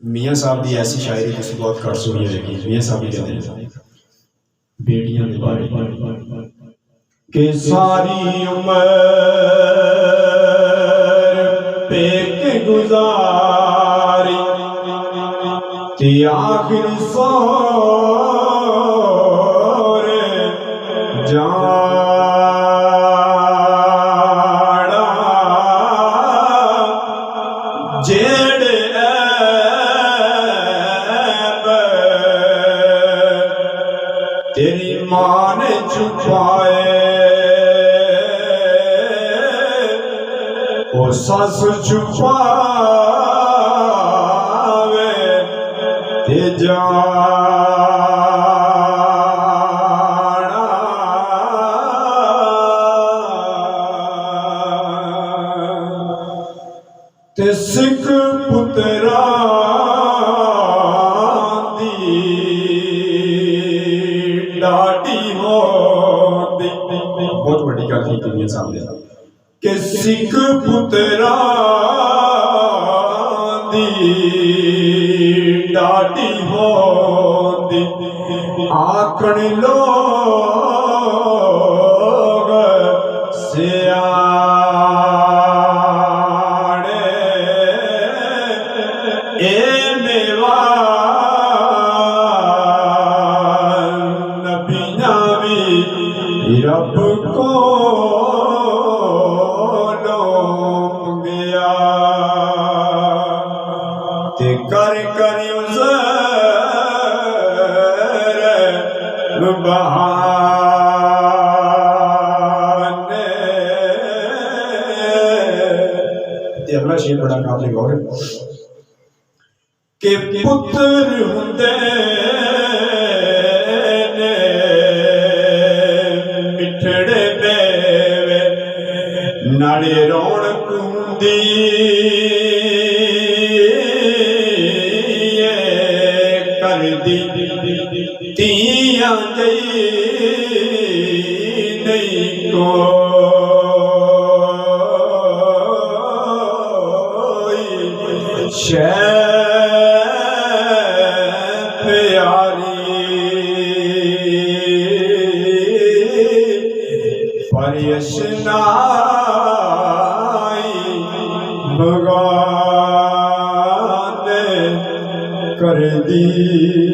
मियाँ साहब की ऐसी शायरी तुम बहुत घट सुनी होगी। मियाँ साहब ही कहते हैं बेटियां के बारे कि सारी उम्र पेक गुजारी ते आखिर सोरे जाना जेड़े तेरी मां ने छुपाए ओ सस छुपावे ते जाना ते सिख पुत्रा बहुत बड़ी गल की दुनिया सामने कि सिख पुत्रा दी डाटी होंदी आखण लोग सियाणे ए मेवा नबियां भी रब को गया ते कर बहाने ते अगला शेर बड़ा काबिल गौर के पुत्र हुंदे नाले रौनक हुंदी कर दी तियां जई नहीं कोई शै प्यारी पर यशना भगवान कर दी।